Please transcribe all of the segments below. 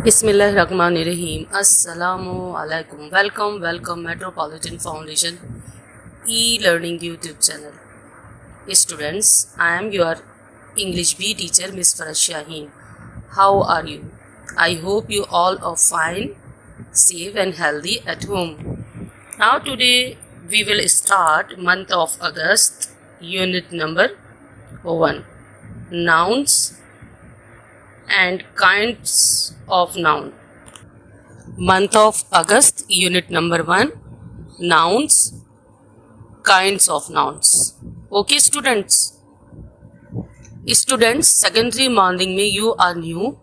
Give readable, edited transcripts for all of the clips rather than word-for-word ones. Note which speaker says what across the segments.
Speaker 1: Bismillahirrahmanirrahim. Assalamu alaikum. Welcome Metropolitan Foundation e-learning YouTube channel. Students, I am your English B teacher Miss Farah Shaheen. How are you? I hope you all are fine, safe and healthy at home. Now today we will start month of August, unit number 1. Nouns and kinds of noun. Month of August, unit number 1, nouns, kinds of nouns. Okay students, secondary morning में you are new.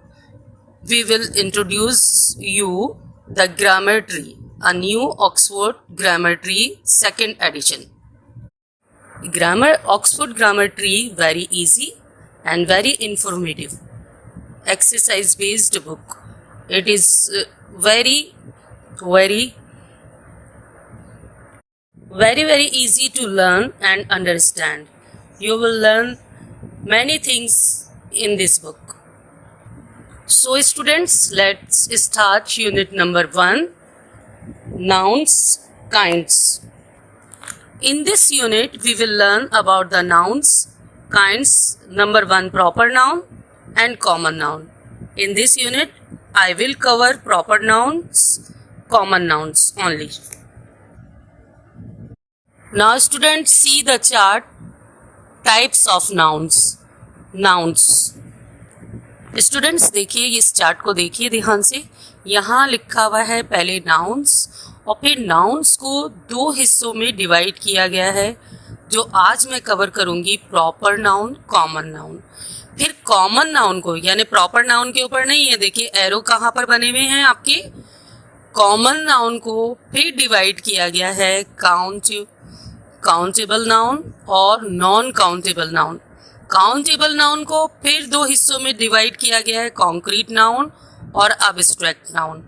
Speaker 1: We will introduce you the grammar tree, a new Oxford grammar tree, second edition. Oxford grammar tree, very easy and very informative. Exercise based book. It is very easy to learn and understand. You will learn many things in this book. So students, let's start unit number 1, nouns, kinds. In this unit we will learn about the nouns, kinds. Number 1, proper noun and common noun. In this unit I will cover proper nouns, common nouns only. Now students, see the chart, types of nouns. Students देखिए, इस chart को देखिए ध्यान से. यहाँ लिखा हुआ है पहले नाउन्स और फिर नाउन्स को 2 हिस्सों में डिवाइड किया गया है, जो आज मैं कवर करूँगी, प्रॉपर नाउन, कॉमन नाउन. फिर कॉमन नाउन को, यानी प्रॉपर नाउन के ऊपर नहीं है, देखिए एरो कहाँ पर बने हुए हैं आपके. कॉमन नाउन को फिर डिवाइड किया गया है काउंटेबल नाउन और non countable noun. Countable noun को फिर 2 हिस्सों में डिवाइड किया गया है, कॉन्क्रीट नाउन और अब्स्ट्रैक्ट नाउन.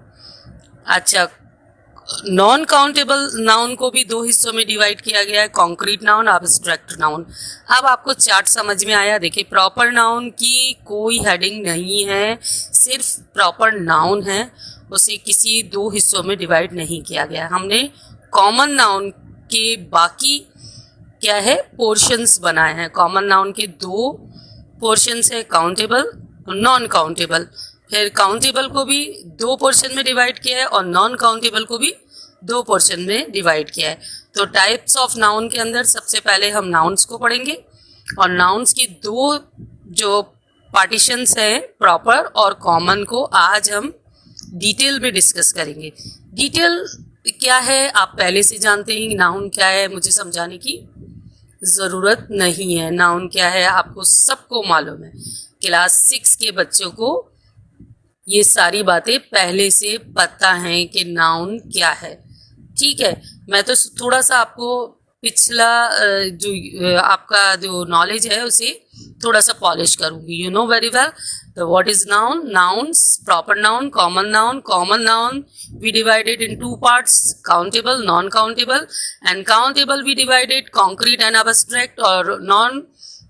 Speaker 1: अच्छा, नॉन काउंटेबल नाउन को भी 2 हिस्सों में डिवाइड किया गया है, कॉन्क्रीट नाउन, अब्स्ट्रैक्ट नाउन. अब आपको चार्ट समझ में आया. देखिए, प्रॉपर नाउन की कोई हेडिंग नहीं है, सिर्फ प्रॉपर नाउन है, उसे किसी 2 हिस्सों में डिवाइड नहीं किया गया. हमने कॉमन नाउन के बाकी क्या है, पोर्शंस बनाए हैं. कॉमन नाउन के 2 पोर्शंस है, काउंटेबल और नॉन काउंटेबल. फिर काउंटेबल को भी 2 पोर्शन में डिवाइड किया है और नॉन काउंटेबल को भी 2 पोर्शन में डिवाइड किया है. तो टाइप्स ऑफ नाउन के अंदर सबसे पहले हम नाउन्स को पढ़ेंगे और नाउन्स की 2 जो पार्टीशंस हैं, प्रॉपर और कॉमन, को आज हम डिटेल में डिस्कस करेंगे. डिटेल क्या है आप पहले से जानते हैं. नाउन क्या है मुझे समझाने की ज़रूरत नहीं है. नाउन क्या है आपको सबको मालूम है. क्लास 6 के बच्चों को ये सारी बातें पहले से पता हैं कि नाउन क्या है. ठीक है, मैं तो थोड़ा सा आपको पिछला जो आपका जो नॉलेज है उसे थोड़ा सा पॉलिश करूँगी. You know very well the what is noun, nouns, proper noun, common noun. Common noun we divided in 2 parts, countable, non countable, and countable we divided concrete and abstract, or non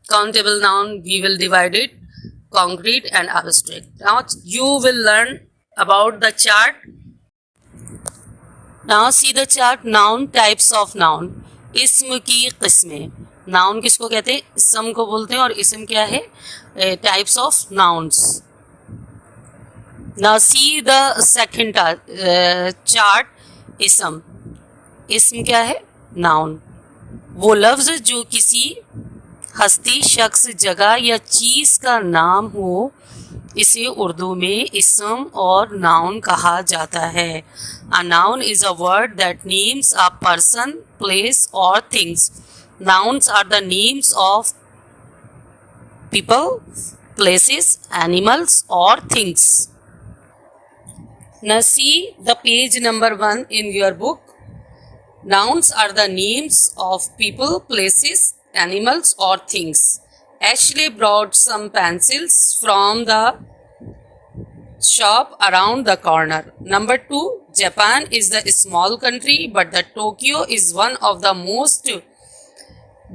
Speaker 1: countable noun we will divide it concrete and abstract. Now you will learn about the chart. Now see the chart, noun, types of noun. इसम की किस्में. Noun किसको कहते हैं, इसम को बोलते हैं, और इसम क्या है, types of nouns. Now see the second chart, इसम क्या है, नाउन. वो लफ्ज जो किसी हस्ती, शख्स, जगह या चीज का नाम हो, इसे उर्दू में इसम और नाउन कहा जाता है. A noun is a word that names a person, place और things. Nouns are the names of people, places, animals or things. Now see the page number 1 in your book. Nouns are the names of people, places, animals or things. Ashley brought some pencils from the shop around the corner. Number 2, Japan is the small country, but the Tokyo is one of the most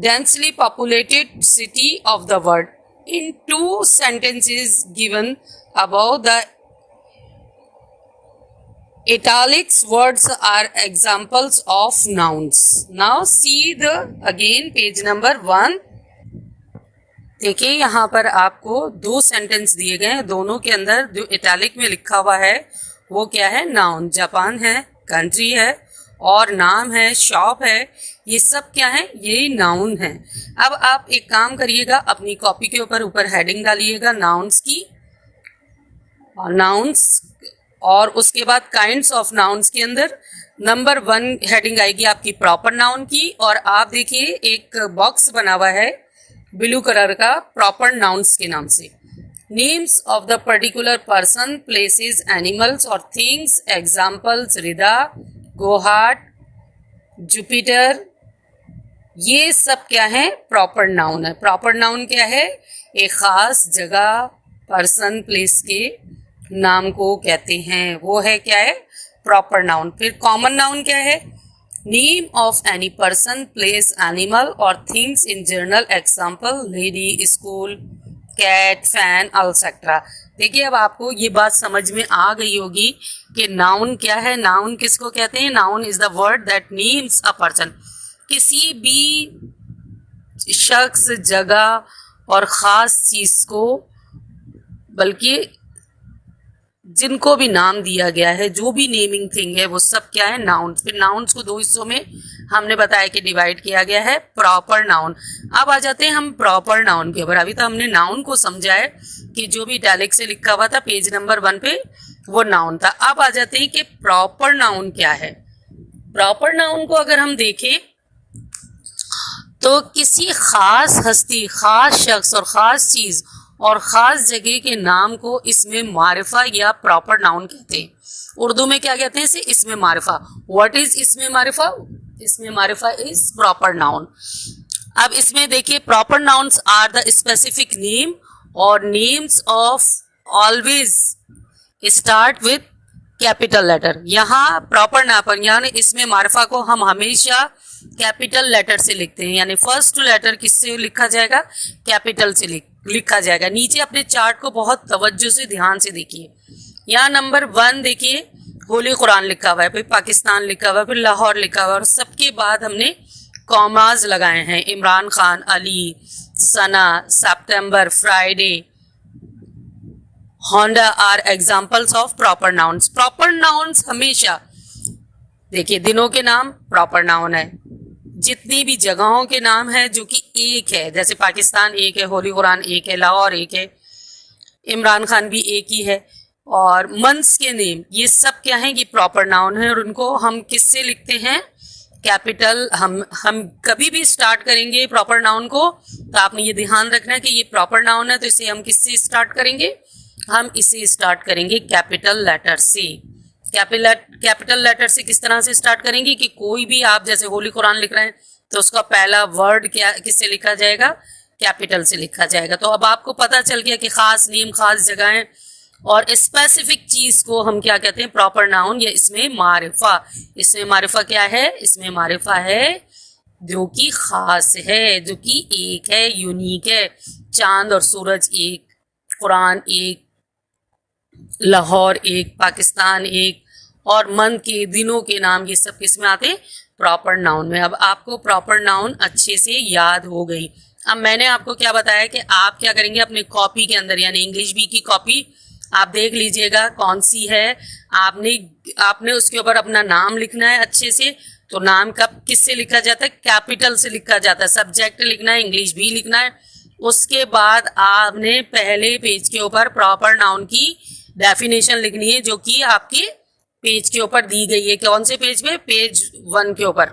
Speaker 1: densely populated city of the world. In 2 sentences given above, the Italics words are examples of nouns. Now see the again page number 1. देखिए यहाँ पर आपको 2 sentence दिए गए हैं, दोनों के अंदर जो इटैलिक में लिखा हुआ है वो क्या है? नाउन। जापान है, कंट्री है और नाम है, शॉप है, ये सब क्या है? ये नाउन है। अब आप एक काम करिएगा, अपनी कॉपी के ऊपर हेडिंग डालिएगा नाउन्स की, और नाउन्स, और उसके बाद काइंड्स ऑफ नाउन्स के अंदर नंबर 1 हेडिंग आएगी आपकी प्रॉपर नाउन की। और आप देखिए एक बॉक्स बना हुआ है ब्लू कलर का प्रॉपर नाउन्स के नाम से। Names of the particular person, places, animals और थिंग्स, एग्जाम्पल्स हृदा, गोहाट, जुपिटर, ये सब क्या है? प्रॉपर नाउन है। प्रॉपर नाउन क्या है? एक खास जगह, पर्सन, प्लेस के नाम को कहते हैं, वो है क्या है? Proper noun. फिर कॉमन नाउन क्या है? Name of any person, place, animal और things in general, example lady, school, cat, fan, etcetera. देखिए अब आपको ये बात समझ में आ गई होगी कि नाउन क्या है, नाउन किसको कहते हैं। Noun is the word that names a person, किसी भी शख्स, जगह और ख़ास चीज़ को, बल्कि जिनको भी नाम दिया गया है, जो भी नेमिंग थिंग है, वो सब क्या है? नाउन्स। फिर नाउन्स को 2 हिस्सों में हमने बताया कि डिवाइड किया गया है, प्रॉपर नाउन। अब आ जाते हैं हम प्रॉपर नाउन के ऊपर। अभी तो हमने नाउन को समझा है कि जो भी इटैलिक से लिखा हुआ था पेज नंबर 1 पे वो नाउन था। अब आ जाते हैं कि प्रॉपर नाउन क्या है। प्रॉपर नाउन को अगर हम देखें तो किसी खास हस्ती, खास शख्स और ख़ास चीज़ और ख़ास जगह के नाम को इसमें मारिफा या प्रॉपर नाउन कहते हैं। उर्दू में क्या कहते हैं इसे? इसमें मारिफा। व्हाट इज इसमें मारिफा? इसमें मारिफा इज प्रॉपर नाउन। अब इसमें देखिए proper nouns are the specific name और names of always start with capital letter. यहाँ प्रॉपर नाउन यानी इसमें मारिफा को हम हमेशा कैपिटल लेटर से लिखते हैं, यानी फर्स्ट लेटर किससे लिखा जाएगा? कैपिटल से लिखा जाएगा। नीचे अपने चार्ट को बहुत तवज्जो से ध्यान से देखिए। यहाँ नंबर 1 देखिए होली कुरान लिखा हुआ है, फिर पाकिस्तान लिखा हुआ है, फिर लाहौर लिखा हुआ है, और सबके बाद हमने कॉमाज लगाए हैं। Imran Khan, Ali, Sana, September, Friday, Honda are examples of proper nouns. Proper nouns हमेशा देखिए दिनों के नाम प्रॉपर नाउन है, जितनी भी जगहों के नाम है जो कि एक है, जैसे पाकिस्तान एक है, होली कुरान एक है, लाहौर एक है, इमरान खान भी एक ही है, और मंथ्स के नेम, ये सब क्या है? ये प्रॉपर नाउन है। और उनको हम किससे लिखते हैं? कैपिटल। हम कभी भी स्टार्ट करेंगे प्रॉपर नाउन को तो आपने ये ध्यान रखना है कि ये प्रॉपर नाउन है, तो इसे हम किससे स्टार्ट करेंगे? हम इसे स्टार्ट करेंगे कैपिटल लेटर से। कैपिटल लेटर से किस तरह से स्टार्ट करेंगे कि कोई भी आप जैसे होली कुरान लिख रहे हैं तो उसका पहला वर्ड क्या किससे लिखा जाएगा? कैपिटल से लिखा जाएगा। तो अब आपको पता चल गया कि खास नेम, खास जगहें और स्पेसिफिक चीज को हम क्या कहते हैं? प्रॉपर नाउन या इसमें मारिफा। इसमें मारिफा क्या है? इसमें मारिफा है जो कि खास है, जो कि एक है, यूनिक है। चांद और सूरज एक, कुरान एक, लाहौर एक, पाकिस्तान एक, और मंथ के, दिनों के नाम, ये सब किस में आते हैं? प्रॉपर नाउन में। अब आपको प्रॉपर नाउन अच्छे से याद हो गई। अब मैंने आपको क्या बताया कि आप क्या करेंगे अपने कॉपी के अंदर, यानी इंग्लिश बी की कॉपी आप देख लीजिएगा कौन सी है। आपने उसके ऊपर अपना नाम लिखना है अच्छे से। तो नाम कब किससे लिखा जाता है? कैपिटल से लिखा जाता है। सब्जेक्ट लिखना है, इंग्लिश भी लिखना है। उसके बाद आपने पहले पेज के ऊपर प्रॉपर नाउन की डेफिनेशन लिखनी है, जो कि आपके पेज के ऊपर दी गई है। कौन से पेज पे? पेज 1 के ऊपर,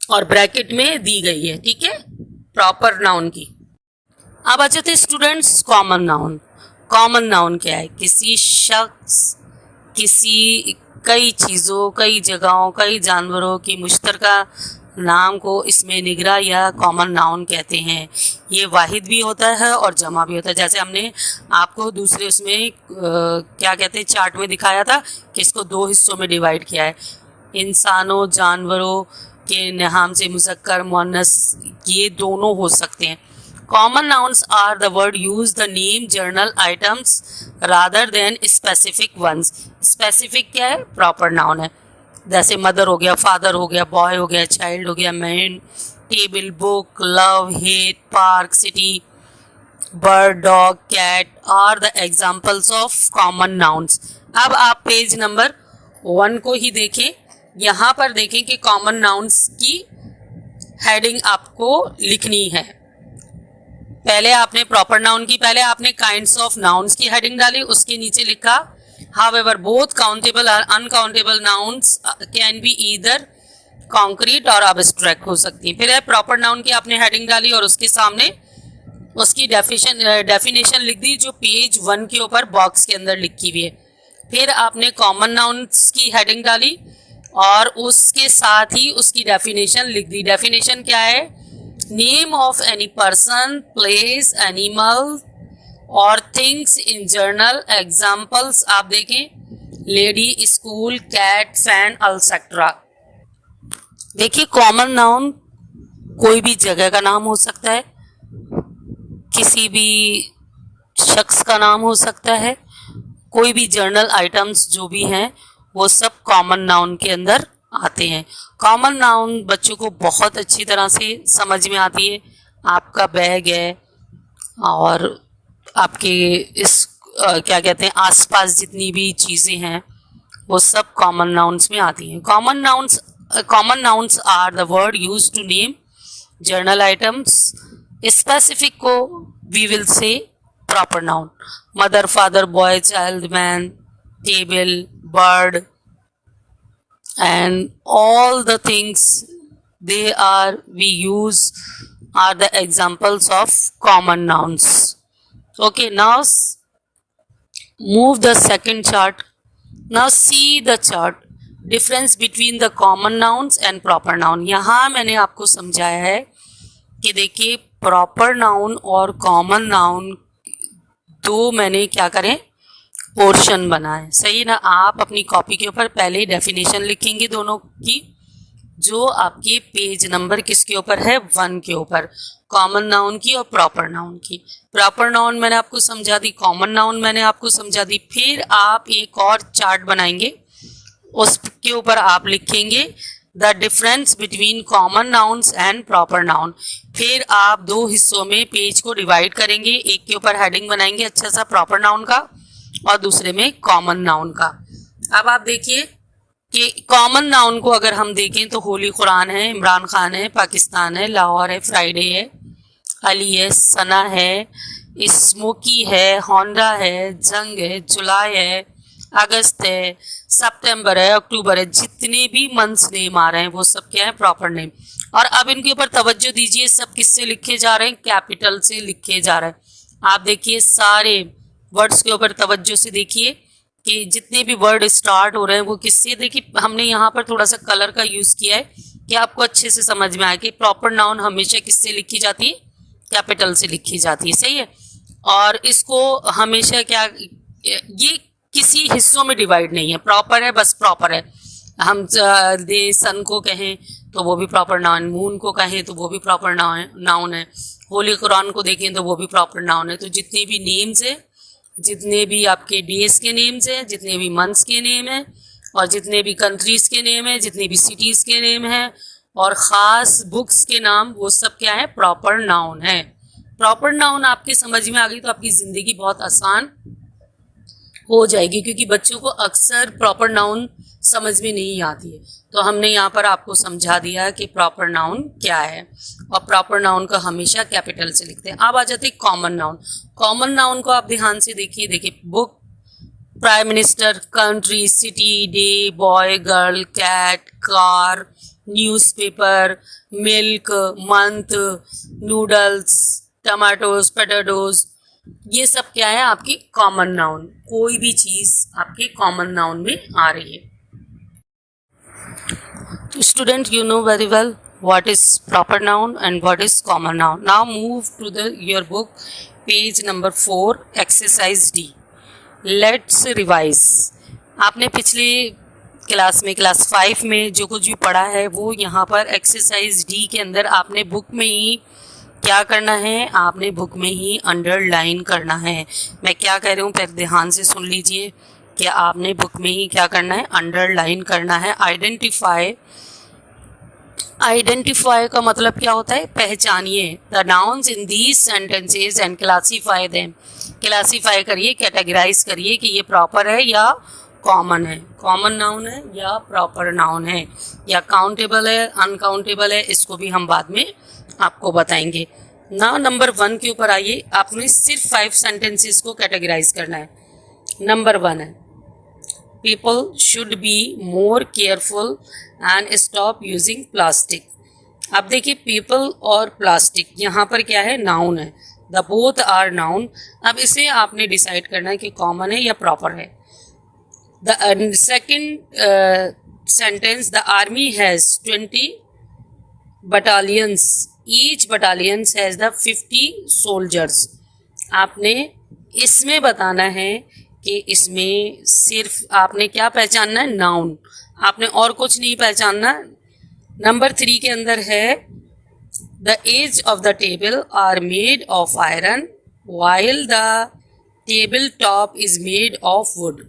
Speaker 1: और ब्रैकेट में दी गई है, ठीक है, प्रॉपर नाउन की। अब आ जाते students common noun. Common noun क्या है? किसी शख्स, किसी, कई चीज़ों, कई जगहों, कई जानवरों की मुश्तरका नाम को इसमें निगरा या कॉमन नाउन कहते हैं। ये वाहिद भी होता है और जमा भी होता है। जैसे हमने आपको दूसरे उसमें क्या कहते हैं चार्ट में दिखाया था कि इसको 2 हिस्सों में डिवाइड किया है। इंसानों, जानवरों के नाम से मुज़क्कर, मुअन्नस, ये दोनों हो सकते हैं। Common nouns are the word use the name general items rather than specific ones. Specific क्या है? प्रॉपर नाउन है, जैसे मदर हो गया, फादर हो गया, बॉय हो गया, चाइल्ड हो गया, man, table, book, love, hate, park, city, bird, dog, cat are the examples of common nouns. अब आप पेज नंबर 1 को ही देखें, यहाँ पर देखें कि कॉमन नाउन्स की हेडिंग आपको लिखनी है। पहले आपने प्रॉपर नाउन की, पहले आपने काइंड्स ऑफ नाउन्स की हेडिंग डाली, उसके नीचे लिखा हाउएवर बोथ काउंटेबल और uncountable nouns can be either concrete और अब्स्ट्रैक्ट हो सकती है। फिर है प्रॉपर नाउन की आपने हेडिंग डाली और उसके सामने उसकी डेफिनेशन लिख दी जो पेज 1 के ऊपर बॉक्स के अंदर लिखी हुई है। फिर आपने कॉमन नाउन्स की हेडिंग डाली और उसके साथ ही उसकी डेफिनेशन लिख दी। डेफिनेशन क्या है? Name of any person, place, animal और थिंग्स इन जर्नल। एग्जाम्पल्स आप देखें, lady, school, cat, fan, etcetera. देखिए, कॉमन नाउन कोई भी जगह का नाम हो सकता है, किसी भी शख्स का नाम हो सकता है, कोई भी जर्नल आइटम्स जो भी हैं वो सब कॉमन नाउन के अंदर आते हैं। कॉमन नाउन बच्चों को बहुत अच्छी तरह से समझ में आती है। आपका बैग है और आपके इस क्या कहते हैं आसपास जितनी भी चीज़ें हैं वो सब कॉमन नाउन्स में आती हैं। Common nouns are the word use to name general items. Specific को we will say proper noun, mother, father, boy, child, man, table, bird and all the things we use are the examples of common nouns. Okay, now move the second chart. Now see the chart, difference between the common nouns and proper noun. यहाँ मैंने आपको समझाया है कि देखिए proper noun और common noun दो मैंने क्या करें पोर्शन बनाए, सही ना। आप अपनी कॉपी के ऊपर पहले डेफिनेशन लिखेंगे दोनों की, जो आपके पेज नंबर किसके ऊपर है 1 के ऊपर, कॉमन नाउन की और प्रॉपर नाउन की। प्रॉपर नाउन मैंने आपको समझा दी, कॉमन नाउन मैंने आपको समझा दी। फिर आप एक और चार्ट बनाएंगे, उसके ऊपर आप लिखेंगे the difference between common nouns and proper noun. फिर आप दो हिस्सों में पेज को डिवाइड करेंगे, एक के ऊपर हेडिंग बनाएंगे अच्छा सा प्रॉपर नाउन का और दूसरे में कॉमन नाउन का। अब आप देखिए कि कॉमन नाउन को अगर हम देखें तो होली कुरान है, इमरान खान है, पाकिस्तान है, लाहौर है, फ्राइडे है, अली है, सना है, स्मोकी है, होंडा है, जंग है, जुलाई है, अगस्त है, सितंबर है, अक्टूबर है, जितने भी मंथ्स नेम आ रहे हैं वो सब क्या है प्रॉपर नेम। और अब इनके ऊपर तवज्जो दीजिए, सब किससे लिखे जा रहे हैं, कैपिटल से लिखे जा रहे हैं। आप देखिए सारे वर्ड्स के ऊपर तवज्जो से देखिए कि जितने भी वर्ड स्टार्ट हो रहे हैं वो किससे, देखिए हमने यहाँ पर थोड़ा सा कलर का यूज़ किया है कि आपको अच्छे से समझ में आए कि प्रॉपर नाउन हमेशा किससे लिखी जाती है, कैपिटल से लिखी जाती है, सही है। और इसको हमेशा क्या, ये किसी हिस्सों में डिवाइड नहीं है, प्रॉपर है, बस प्रॉपर है। हम दे सन को कहें तो वो भी प्रॉपर नाउन, मून को कहें तो वो भी प्रॉपर नाउन है, होली कुरान को देखें तो वो भी प्रॉपर नाउन है। तो जितने भी नेम्स है, जितने भी आपके डेज के नेम्स हैं, जितने भी मंथ्स के नेम हैं और जितने भी कंट्रीज़ के नेम हैं, जितने भी सिटीज़ के नेम हैं और ख़ास बुक्स के नाम, वो सब क्या है प्रॉपर नाउन है। प्रॉपर नाउन आपके समझ में आ गई तो आपकी ज़िंदगी बहुत आसान हो जाएगी, क्योंकि बच्चों को अक्सर प्रॉपर नाउन समझ में नहीं आती है। तो हमने यहाँ पर आपको समझा दिया कि प्रॉपर नाउन क्या है और प्रॉपर नाउन को हमेशा कैपिटल से लिखते हैं। अब आ जाते हैं कॉमन नाउन। कॉमन नाउन को आप ध्यान से देखिए book, prime minister, country, city, day, boy, girl, cat, car, newspaper, milk, month, noodles, tomatoes, potatoes, ये सब क्या है आपकी कॉमन नाउन। कोई भी चीज़ आपके कॉमन नाउन में आ रही है। Student, you know very well what is proper noun and what is common noun. Now move to your book, page number 4, exercise D. Let's revise. आपने पिछले क्लास में, क्लास 5 में जो कुछ भी पढ़ा है वो यहाँ पर एक्सरसाइज डी के अंदर आपने बुक में ही क्या करना है, आपने बुक में ही अंडरलाइन करना है। मैं क्या कह रही हूँ पहले ध्यान से सुन लीजिए कि आपने बुक में ही क्या करना है, अंडरलाइन करना है। आइडेंटिफाई का मतलब क्या होता है, पहचानिए the nouns in these sentences and classify them. Classify करिए, कैटेगराइज करिए कि ये प्रॉपर है या कॉमन है, कॉमन नाउन है या प्रॉपर नाउन है, या काउंटेबल है, अनकाउंटेबल है, इसको भी हम बाद में आपको बताएंगे ना। नंबर 1 के ऊपर आइए, आपने सिर्फ 5 सेंटेंसेस को कैटेगराइज करना है। नंबर 1 है people should be more careful and stop using plastic। अब देखिए people और plastic यहाँ पर क्या है, नाउन है, the both are noun। अब इसे आपने डिसाइड करना है कि कॉमन है या प्रॉपर है। The second sentence, the army has 20 battalions, each battalion has the 50 soldiers। आपने इसमें बताना है कि इसमें सिर्फ आपने क्या पहचानना है, नाउन, आपने और कुछ नहीं पहचानना। नंबर 3 के अंदर है the edge of the table are made of iron while the table top is made of wood.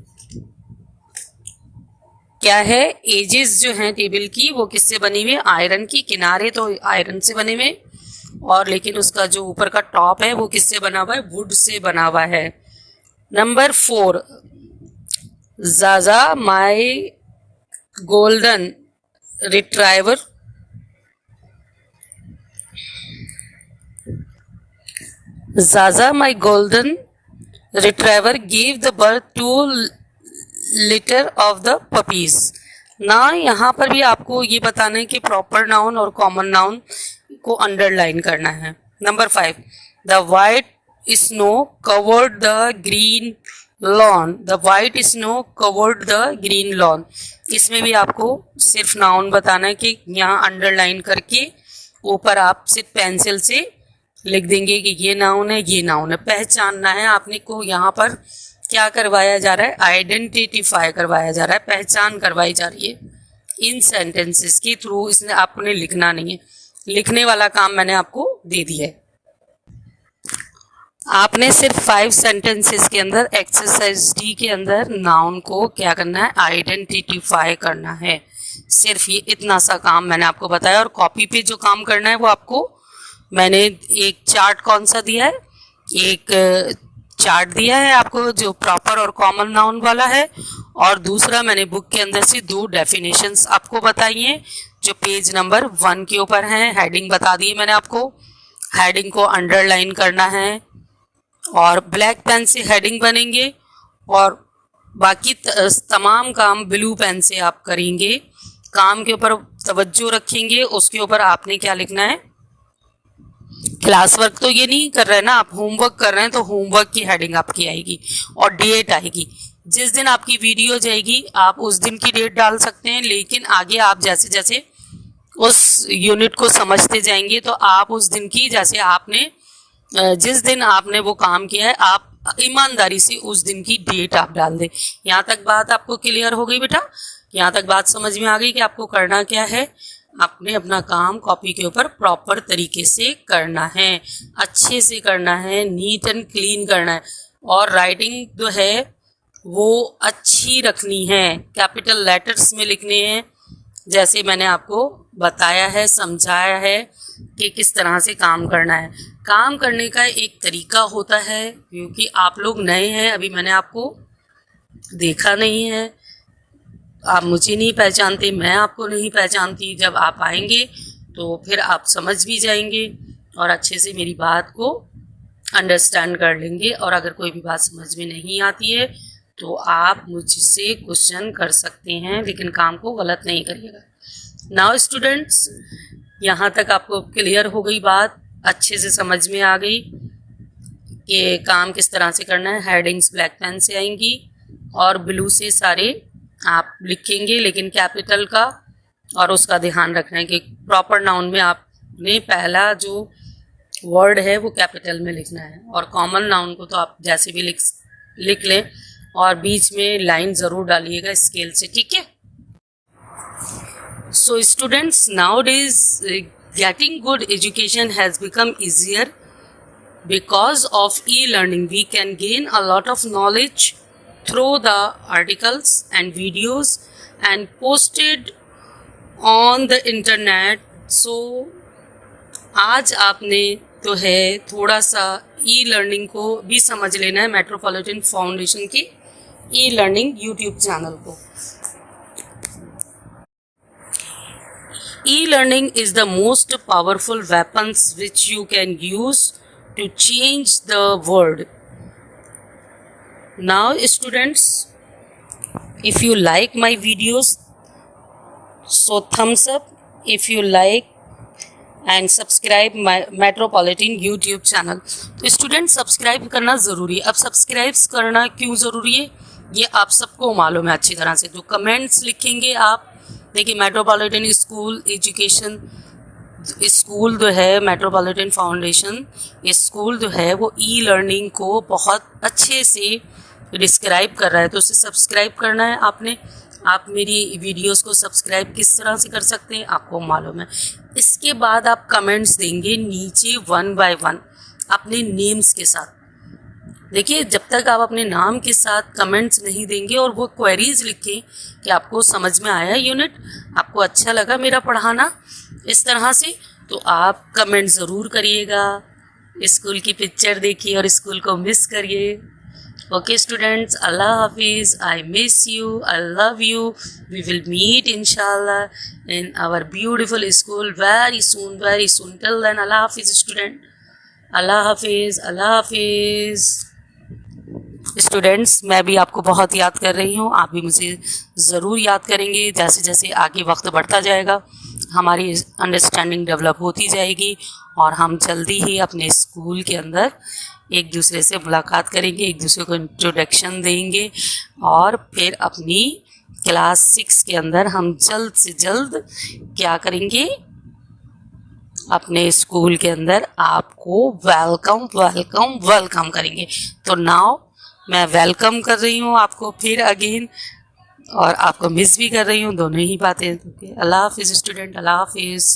Speaker 1: क्या है, एजेस जो हैं टेबल की वो किससे बनी हुई है, आयरन की, किनारे तो आयरन से बने हुए, और लेकिन उसका जो ऊपर का टॉप है वो किससे बना हुआ है, वुड से बना हुआ है। Number 4, Zaza my golden retriever, Zaza my golden retriever give the birth to litter of the puppies. ना यहाँ पर भी आपको ये बताना है कि प्रॉपर नाउन और कॉमन नाउन को अंडरलाइन करना है। Number 5, the white snow covered the green lawn, the white snow covered the green lawn. इसमें भी आपको सिर्फ नाउन बताना है कि यहाँ अंडरलाइन करके ऊपर आप सिर्फ पेंसिल से लिख देंगे कि ये नाउन है, ये नाउन है। पहचानना है आपने को, यहाँ पर क्या करवाया जा रहा है, आइडेंटिफाई करवाया जा रहा है, पहचान करवाई जा रही है इन सेंटेंसेस के थ्रू। इसने आपने लिखना नहीं है, लिखने वाला काम मैंने आपको दे दिया है। आपने सिर्फ 5 सेंटेंसेस के अंदर एक्सरसाइज डी के अंदर नाउन को क्या करना है, आइडेंटिफाई करना है। सिर्फ ये इतना सा काम मैंने आपको बताया। और कॉपी पे जो काम करना है वो आपको मैंने एक चार्ट कौन सा दिया है, एक चार्ट दिया है आपको जो प्रॉपर और कॉमन नाउन वाला है, और दूसरा मैंने बुक के अंदर से 2 डेफिनेशंस आपको बताई हैं जो पेज नंबर 1 के ऊपर हैं। हेडिंग बता दी मैंने आपको, हेडिंग को अंडरलाइन करना है और ब्लैक पेन से हेडिंग बनेंगे, और बाकी तमाम काम ब्लू पेन से आप करेंगे। काम के ऊपर तवज्जो रखेंगे, उसके ऊपर आपने क्या लिखना है, क्लास वर्क तो ये नहीं कर रहे हैं ना, आप होमवर्क कर रहे हैं, तो होमवर्क की हेडिंग आपकी आएगी और डेट आएगी। जिस दिन आपकी वीडियो जाएगी आप उस दिन की डेट डाल सकते हैं, लेकिन आगे आप जैसे जैसे उस यूनिट को समझते जाएंगे तो आप उस दिन की, जैसे आपने जिस दिन आपने वो काम किया है, आप ईमानदारी से उस दिन की डेट आप डाल दें। यहाँ तक बात आपको क्लियर हो गई बेटा? यहाँ तक बात समझ में आ गई कि आपको करना क्या है? आपने अपना काम कॉपी के ऊपर प्रॉपर तरीके से करना है, अच्छे से करना है, नीट एंड क्लीन करना है, और राइटिंग जो है वो अच्छी रखनी है, कैपिटल लेटर्स में लिखने हैं, जैसे मैंने आपको बताया है, समझाया है कि किस तरह से काम करना है। काम करने का एक तरीका होता है, क्योंकि आप लोग नए हैं, अभी मैंने आपको देखा नहीं है, आप मुझे नहीं पहचानते, मैं आपको नहीं पहचानती। जब आप आएंगे तो फिर आप समझ भी जाएंगे और अच्छे से मेरी बात को अंडरस्टैंड कर लेंगे। और अगर कोई भी बात समझ में नहीं आती है तो आप मुझसे क्वेश्चन कर सकते हैं, लेकिन काम को गलत नहीं करिएगा। नाउ स्टूडेंट्स, यहाँ तक आपको क्लियर हो गई बात, अच्छे से समझ में आ गई कि काम किस तरह से करना है। हेडिंग्स ब्लैक पेन से आएंगी और ब्लू से सारे आप लिखेंगे, लेकिन कैपिटल का और उसका ध्यान रखना है कि प्रॉपर नाउन में आपने पहला जो वर्ड है वो कैपिटल में लिखना है, और कॉमन नाउन को तो आप जैसे भी लिख लें, और बीच में लाइन ज़रूर डालिएगा स्केल से, ठीक है? So students, now days getting good education has become easier because of e-learning. We can gain a lot of knowledge through the articles and videos and posted on the internet. So आज आपने तो है थोड़ा सा e learning को भी समझ लेना है, मेट्रोपॉलिटन फाउंडेशन की ई लर्निंग यूट्यूब चैनल को. E-learning is the most powerful weapons which you can use to change the world. Now students, if you like my videos, so thumbs up if you like and subscribe my metropolitan YouTube channel. तो student subscribe करना ज़रूरी है. अब subscribe करना क्यों ज़रूरी है ये आप सबको मालूम है अच्छी तरह से. तो कमेंट्स लिखेंगे आप. देखिए मेट्रोपॉलिटन स्कूल एजुकेशन स्कूल जो है मेट्रोपॉलिटन फाउंडेशन, ये स्कूल जो है वो ई लर्निंग को बहुत अच्छे से डिस्क्राइब कर रहा है. तो उसे सब्सक्राइब करना है आपने. आप मेरी वीडियोस को सब्सक्राइब किस तरह से कर सकते हैं आपको मालूम है. इसके बाद आप कमेंट्स देंगे नीचे 1 बाय 1 अपने नेम्स के साथ. देखिए जब तक आप अपने नाम के साथ कमेंट्स नहीं देंगे और वो क्वेरीज लिखें कि आपको समझ में आया यूनिट, आपको अच्छा लगा मेरा पढ़ाना इस तरह से, तो आप कमेंट ज़रूर करिएगा. स्कूल की पिक्चर देखिए और स्कूल को मिस करिए. ओके स्टूडेंट्स, अल्लाह हाफिज़. I miss you, I love you. We will meet इंशाल्लाह in our beautiful school very soon, very soon. Till then अल्लाह हाफिज़ स्टूडेंट. अल्लाह हाफिज़, अल्लाह हाफिज़. स्टूडेंट्स मैं भी आपको बहुत याद कर रही हूँ, आप भी मुझे ज़रूर याद करेंगे. जैसे जैसे आगे वक्त बढ़ता जाएगा हमारी अंडरस्टैंडिंग डेवलप होती जाएगी और हम जल्दी ही अपने स्कूल के अंदर एक दूसरे से मुलाकात करेंगे, एक दूसरे को इंट्रोडक्शन देंगे और फिर अपनी क्लास 6 के अंदर हम जल्द से जल्द क्या करेंगे, अपने स्कूल के अंदर आपको वेलकम वेलकम वेलकम करेंगे. तो नाउ मैं वेलकम कर रही हूँ आपको फिर अगेन और आपको मिस भी कर रही हूँ, दोनों ही बातें. अल्लाह हाफिज़ स्टूडेंट, अल्लाह हाफिज़.